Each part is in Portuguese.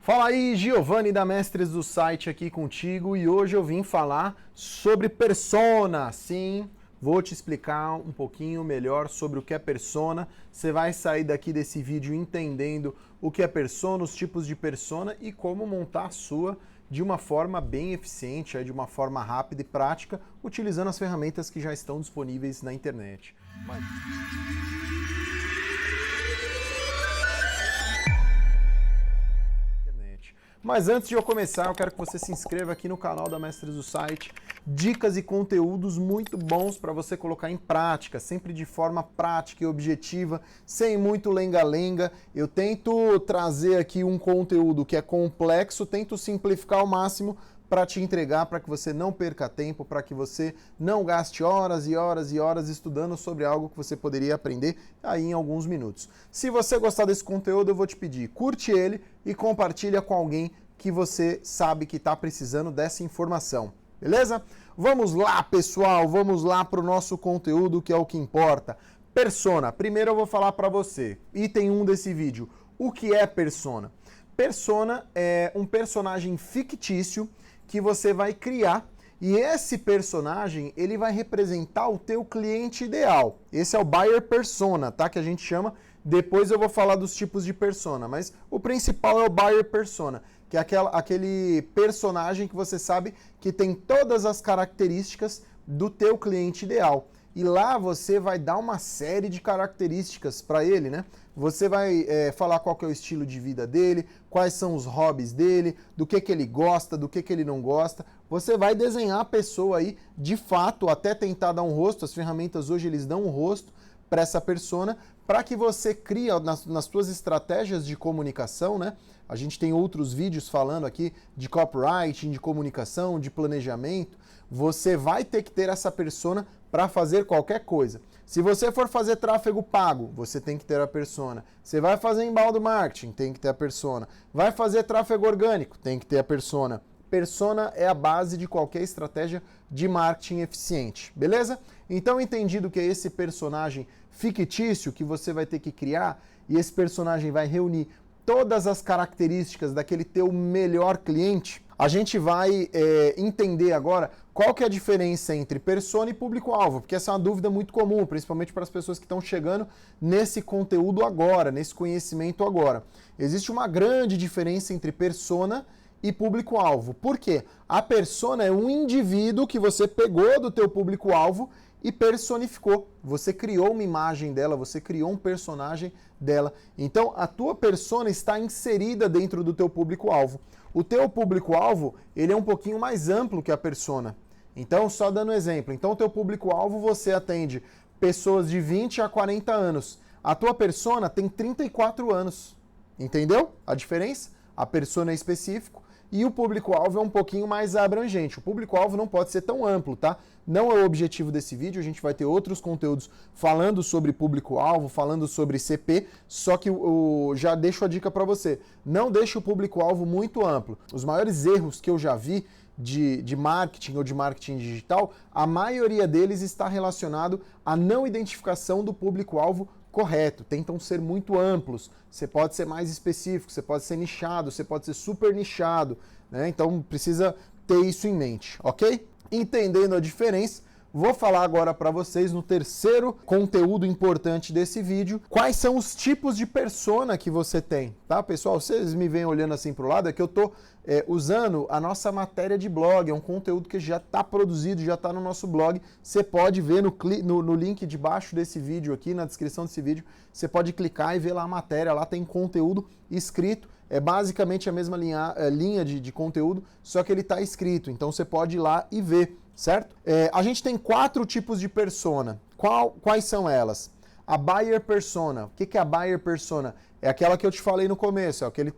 Fala aí, Giovanni da Mestres do Site aqui contigo e hoje eu vim falar sobre persona. Sim, vou te explicar um pouquinho melhor sobre o que é persona. Você vai sair daqui desse vídeo entendendo o que é persona, os tipos de persona e como montar a sua de uma forma bem eficiente, de uma forma rápida e prática, utilizando as ferramentas que já estão disponíveis na internet. Mas antes de eu começar, eu quero que você se inscreva aqui no canal da Mestres do Site. Dicas e conteúdos muito bons para você colocar em prática, sempre de forma prática e objetiva, sem muito lenga-lenga. Eu tento trazer aqui um conteúdo que é complexo, tento simplificar ao máximo para te entregar, para que você não perca tempo, para que você não gaste horas e horas e horas estudando sobre algo que você poderia aprender aí em alguns minutos. Se você gostar desse conteúdo, eu vou te pedir, curte ele e compartilha com alguém que você sabe que está precisando dessa informação, beleza? Vamos lá, pessoal, vamos lá para o nosso conteúdo, que é o que importa. Persona. Primeiro eu vou falar para você, item 1 desse vídeo, o que é persona? Persona é um personagem fictício que você vai criar e esse personagem ele vai representar o teu cliente ideal. Esse é o buyer persona, tá? Que a gente chama. Depois eu vou falar dos tipos de persona, mas o principal é o buyer persona, que é aquele personagem que você sabe que tem todas as características do teu cliente ideal. E lá você vai dar uma série de características para ele, né? Você vai falar qual que é o estilo de vida dele, quais são os hobbies dele, do que ele gosta, do que ele não gosta. Você vai desenhar a pessoa aí, de fato, até tentar dar um rosto. As ferramentas hoje eles dão um rosto para essa persona, para que você crie nas suas estratégias de comunicação, né? A gente tem outros vídeos falando aqui de copywriting, de comunicação, de planejamento. Você vai ter que ter essa persona para fazer qualquer coisa. Se você for fazer tráfego pago, você tem que ter a persona. Você vai fazer inbound marketing, tem que ter a persona. Vai fazer tráfego orgânico, tem que ter a persona. Persona é a base de qualquer estratégia de marketing eficiente, beleza? Então, entendido que é esse personagem fictício que você vai ter que criar, e esse personagem vai reunir todas as características daquele teu melhor cliente, a gente vai entender agora qual que é a diferença entre persona e público-alvo, porque essa é uma dúvida muito comum, principalmente para as pessoas que estão chegando nesse conteúdo agora, nesse conhecimento agora. Existe uma grande diferença entre persona e público-alvo. Por quê? A persona é um indivíduo que você pegou do teu público-alvo e personificou. Você criou uma imagem dela, você criou um personagem dela. Então, a tua persona está inserida dentro do teu público-alvo. O teu público-alvo, ele é um pouquinho mais amplo que a persona. Então, só dando um exemplo. Então, o teu público-alvo, você atende pessoas de 20 a 40 anos. A tua persona tem 34 anos. Entendeu a diferença? A persona é específico e o público-alvo é um pouquinho mais abrangente. O público-alvo não pode ser tão amplo, tá? Não é o objetivo desse vídeo, a gente vai ter outros conteúdos falando sobre público-alvo, falando sobre CP, só que já deixo a dica para você, não deixe o público-alvo muito amplo. Os maiores erros que eu já vi de marketing ou de marketing digital, a maioria deles está relacionado à não identificação do público-alvo correto, tentam ser muito amplos, você pode ser mais específico, você pode ser nichado, você pode ser super nichado, né? Então precisa ter isso em mente, ok? Entendendo a diferença, vou falar agora para vocês no terceiro conteúdo importante desse vídeo, quais são os tipos de persona que você tem, tá, pessoal? Vocês me veem olhando assim para o lado, é que eu tô usando a nossa matéria de blog, é um conteúdo que já está produzido, já está no nosso blog, você pode ver no link de baixo desse vídeo aqui, na descrição desse vídeo, você pode clicar e ver lá a matéria, lá tem conteúdo escrito, é basicamente a mesma linha de conteúdo, só que ele está escrito, então você pode ir lá e ver, certo? A gente tem 4 tipos de persona. Quais são elas? A buyer persona. O que é a buyer persona? É aquela que eu te falei no começo, é aquele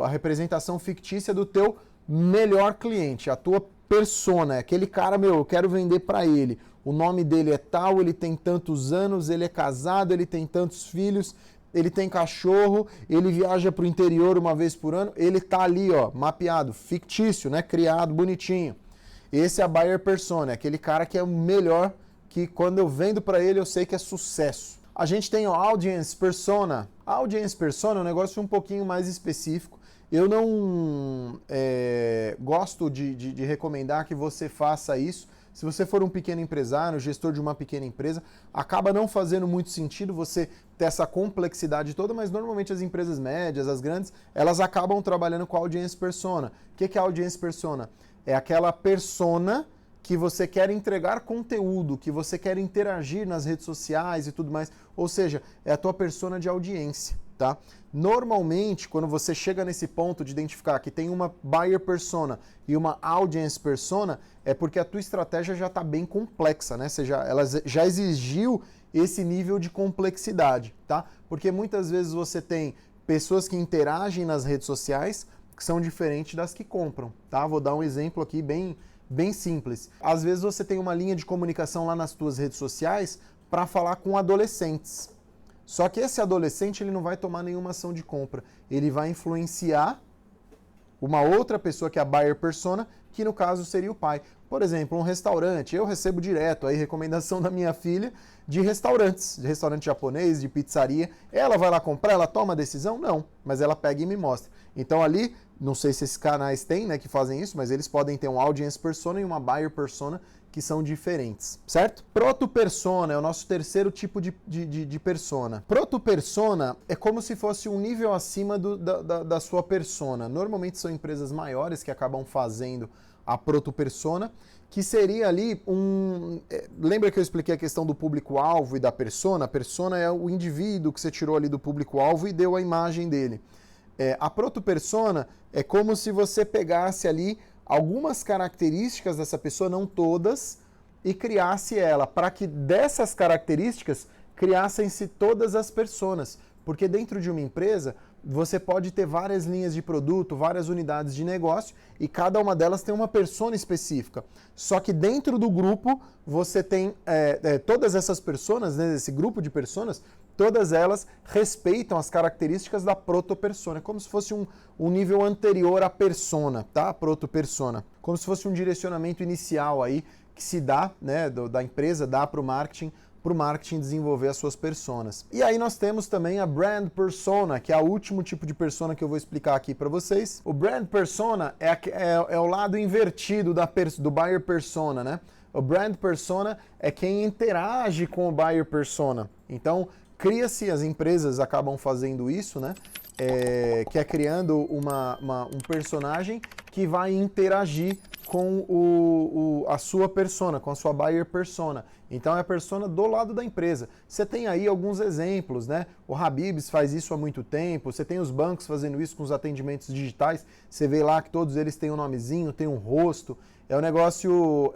a representação fictícia do teu melhor cliente, a tua persona, é aquele cara, eu quero vender para ele. O nome dele é tal, ele tem tantos anos, ele é casado, ele tem tantos filhos, ele tem cachorro, ele viaja para o interior uma vez por ano, ele tá ali, ó, mapeado, fictício, né, criado, bonitinho. Esse é a buyer persona, é aquele cara que é o melhor, que quando eu vendo para ele eu sei que é sucesso. A gente tem o audience persona, A audience persona é um negócio um pouquinho mais específico. Eu não gosto de recomendar que você faça isso. Se você for um pequeno empresário, gestor de uma pequena empresa, acaba não fazendo muito sentido você ter essa complexidade toda, mas normalmente as empresas médias, as grandes, elas acabam trabalhando com a audience persona. O que é a audience persona? É aquela persona que você quer entregar conteúdo, que você quer interagir nas redes sociais e tudo mais. Ou seja, é a tua persona de audiência, tá? Normalmente, quando você chega nesse ponto de identificar que tem uma buyer persona e uma audience persona, é porque a tua estratégia já está bem complexa, né? Ela já exigiu esse nível de complexidade, tá? Porque muitas vezes você tem pessoas que interagem nas redes sociais que são diferentes das que compram, tá? Vou dar um exemplo aqui bem simples. Às vezes você tem uma linha de comunicação lá nas tuas redes sociais para falar com adolescentes. Só que esse adolescente ele não vai tomar nenhuma ação de compra. Ele vai influenciar uma outra pessoa que é a buyer persona, que no caso seria o pai. Por exemplo, um restaurante. Eu recebo direto aí recomendação da minha filha de restaurantes, de restaurante japonês, de pizzaria. Ela vai lá comprar, ela toma a decisão? Não, mas ela pega e me mostra. Então ali, não sei se esses canais têm, né, que fazem isso, mas eles podem ter um audience persona e uma buyer persona que são diferentes, certo? Proto-persona é o nosso terceiro tipo de persona. Proto-persona é como se fosse um nível acima da sua persona. Normalmente são empresas maiores que acabam fazendo a proto-persona, que seria ali lembra que eu expliquei a questão do público-alvo e da persona? A persona é o indivíduo que você tirou ali do público-alvo e deu a imagem dele. A proto-persona é como se você pegasse ali algumas características dessa pessoa, não todas, e criasse ela, para que dessas características criassem-se todas as personas. Porque dentro de uma empresa, você pode ter várias linhas de produto, várias unidades de negócio, e cada uma delas tem uma persona específica. Só que dentro do grupo, você tem todas essas personas, né, esse grupo de personas, todas elas respeitam as características da proto-persona, como se fosse um nível anterior à persona, tá? Proto-persona. Como se fosse um direcionamento inicial aí que se dá, né, da empresa, dá para o marketing desenvolver as suas personas. E aí nós temos também a brand persona, que é o último tipo de persona que eu vou explicar aqui para vocês. O brand persona é o lado invertido do buyer persona, né? O brand persona é quem interage com o buyer persona. Então, cria-se, as empresas acabam fazendo isso, né? Que é criando um personagem que vai interagir com a sua persona, com a sua buyer persona. Então é a persona do lado da empresa. Você tem aí alguns exemplos, né? O Habib's faz isso há muito tempo, você tem os bancos fazendo isso com os atendimentos digitais, você vê lá que todos eles têm um nomezinho, tem um rosto, é um negócio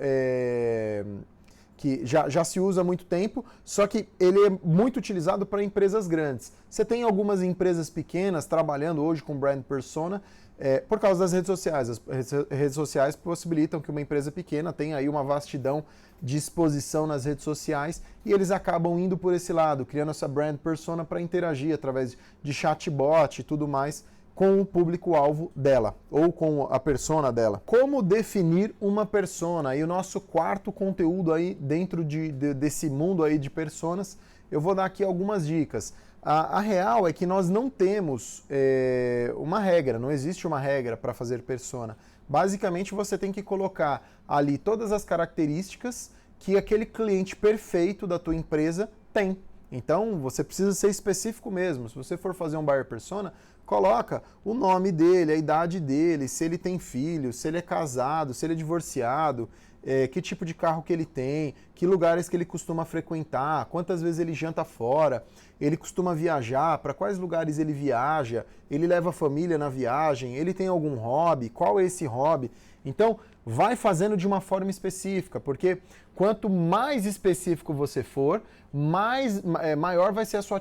que já se usa há muito tempo, só que ele é muito utilizado para empresas grandes. Você tem algumas empresas pequenas trabalhando hoje com brand persona, por causa das redes sociais. As redes sociais possibilitam que uma empresa pequena tenha aí uma vastidão de exposição nas redes sociais e eles acabam indo por esse lado, criando essa brand persona para interagir através de chatbot e tudo mais com o público-alvo dela, ou com a persona dela. Como definir uma persona? E o nosso quarto conteúdo aí dentro desse mundo aí de personas, eu vou dar aqui algumas dicas. A real é que nós não temos uma regra, não existe uma regra para fazer persona. Basicamente, você tem que colocar ali todas as características que aquele cliente perfeito da tua empresa tem. Então, você precisa ser específico mesmo. Se você for fazer um buyer persona, coloca o nome dele, a idade dele, se ele tem filhos, se ele é casado, se ele é divorciado, que tipo de carro que ele tem, que lugares que ele costuma frequentar, quantas vezes ele janta fora, ele costuma viajar, para quais lugares ele viaja, ele leva a família na viagem, ele tem algum hobby, qual é esse hobby? Então, vai fazendo de uma forma específica, porque quanto mais específico você for, maior vai ser a sua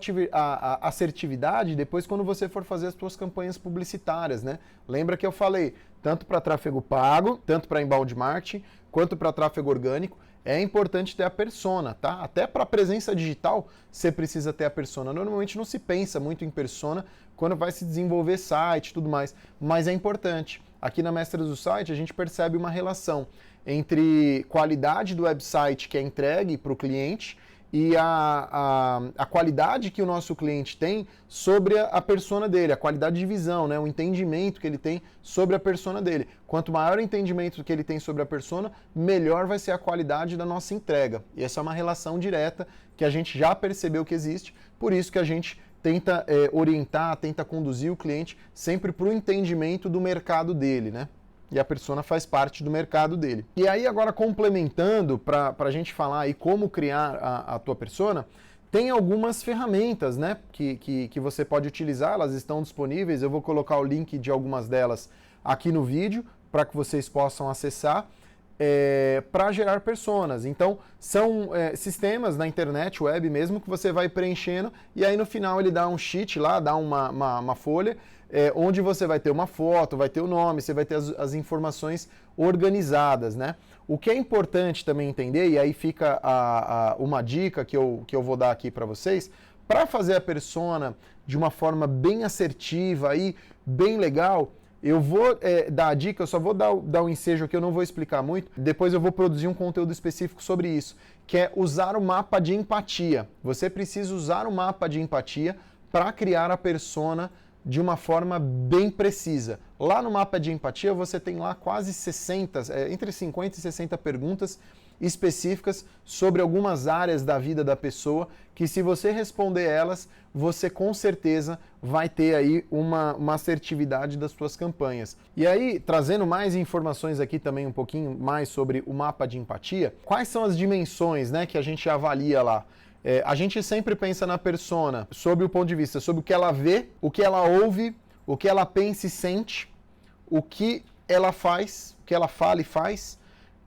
assertividade depois quando você for fazer as suas campanhas publicitárias, né? Lembra que eu falei, tanto para tráfego pago, tanto para inbound marketing, quanto para tráfego orgânico, é importante ter a persona, tá? Até para presença digital, você precisa ter a persona. Normalmente não se pensa muito em persona quando vai se desenvolver site e tudo mais, mas é importante. Aqui na Mestres do Site, a gente percebe uma relação entre qualidade do website que é entregue para o cliente e a qualidade que o nosso cliente tem sobre a persona dele, a qualidade de visão, né? O entendimento que ele tem sobre a persona dele. Quanto maior o entendimento que ele tem sobre a persona, melhor vai ser a qualidade da nossa entrega. E essa é uma relação direta que a gente já percebeu que existe, por isso que a gente tenta orientar, tenta conduzir o cliente sempre para o entendimento do mercado dele, né? E a persona faz parte do mercado dele. E aí agora complementando, para a gente falar aí como criar a tua persona, tem algumas ferramentas, né, que você pode utilizar, elas estão disponíveis, eu vou colocar o link de algumas delas aqui no vídeo, para que vocês possam acessar, para gerar personas. Então, são sistemas na internet, web mesmo, que você vai preenchendo, e aí no final ele dá um sheet lá, dá uma folha, onde você vai ter uma foto, vai ter o nome, você vai ter as informações organizadas, né? O que é importante também entender, e aí fica uma dica que eu vou dar aqui para vocês, para fazer a persona de uma forma bem assertiva e bem legal, eu vou dar a dica, eu só vou dar um ensejo aqui, eu não vou explicar muito, depois eu vou produzir um conteúdo específico sobre isso, que é usar o mapa de empatia. Você precisa usar o mapa de empatia para criar a persona de uma forma bem precisa. Lá no mapa de empatia você tem lá quase 60, entre 50 e 60 perguntas específicas sobre algumas áreas da vida da pessoa, que se você responder elas, você com certeza vai ter aí uma assertividade das suas campanhas. E aí, trazendo mais informações aqui também um pouquinho mais sobre o mapa de empatia, quais são as dimensões, né, que a gente avalia lá? A gente sempre pensa na persona sob o ponto de vista, sobre o que ela vê, o que ela ouve, o que ela pensa e sente, o que ela faz, o que ela fala e faz,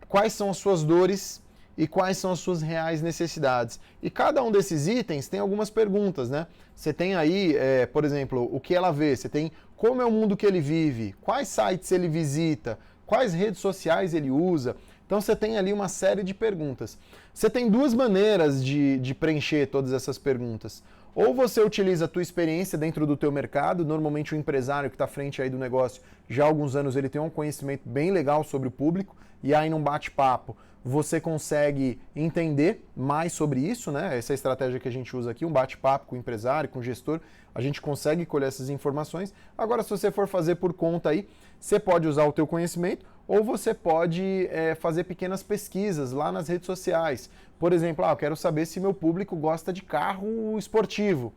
quais são as suas dores e quais são as suas reais necessidades. E cada um desses itens tem algumas perguntas, né? Você tem aí, por exemplo, o que ela vê, você tem como é o mundo que ele vive, quais sites ele visita, quais redes sociais ele usa. Então você tem ali uma série de perguntas. Você tem duas maneiras de preencher todas essas perguntas. Ou você utiliza a tua experiência dentro do teu mercado, normalmente o empresário que está à frente aí do negócio, já há alguns anos ele tem um conhecimento bem legal sobre o público, e aí num bate-papo você consegue entender mais sobre isso, né? Essa é a estratégia que a gente usa aqui, um bate-papo com o empresário, com o gestor, a gente consegue colher essas informações. Agora, se você for fazer por conta aí, você pode usar o teu conhecimento, ou você pode fazer pequenas pesquisas lá nas redes sociais. Por exemplo, eu quero saber se meu público gosta de carro esportivo.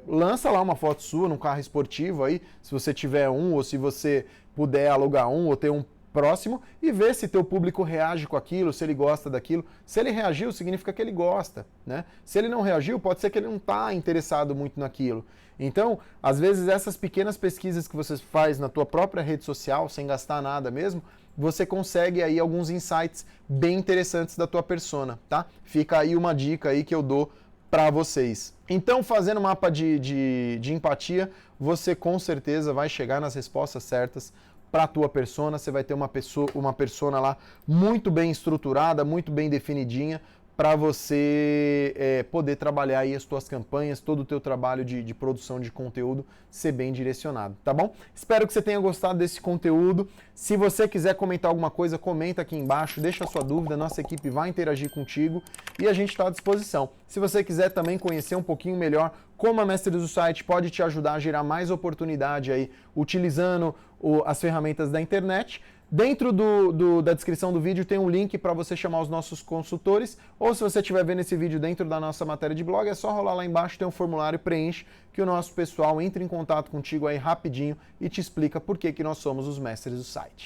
Lança lá uma foto sua num carro esportivo aí, se você tiver um, ou se você puder alugar um, ou ter um próximo, e vê se teu público reage com aquilo, se ele gosta daquilo. Se ele reagiu, significa que ele gosta, né? Se ele não reagiu, pode ser que ele não está interessado muito naquilo. Então, às vezes, essas pequenas pesquisas que você faz na tua própria rede social, sem gastar nada mesmo, você consegue aí alguns insights bem interessantes da tua persona, tá? Fica aí uma dica aí que eu dou para vocês. Então, fazendo mapa de empatia, você com certeza vai chegar nas respostas certas para a tua persona. Você vai ter uma persona lá muito bem estruturada, muito bem definidinha, para você poder trabalhar aí as tuas campanhas, todo o teu trabalho de produção de conteúdo ser bem direcionado, tá bom? Espero que você tenha gostado desse conteúdo. Se você quiser comentar alguma coisa, comenta aqui embaixo, deixa a sua dúvida, nossa equipe vai interagir contigo e a gente está à disposição. Se você quiser também conhecer um pouquinho melhor como a Mestres do Site pode te ajudar a gerar mais oportunidade aí, utilizando as ferramentas da internet, dentro da descrição do vídeo tem um link para você chamar os nossos consultores, ou se você estiver vendo esse vídeo dentro da nossa matéria de blog, é só rolar lá embaixo, tem um formulário, preenche, que o nosso pessoal entra em contato contigo aí rapidinho e te explica por que nós somos os Mestres do Site.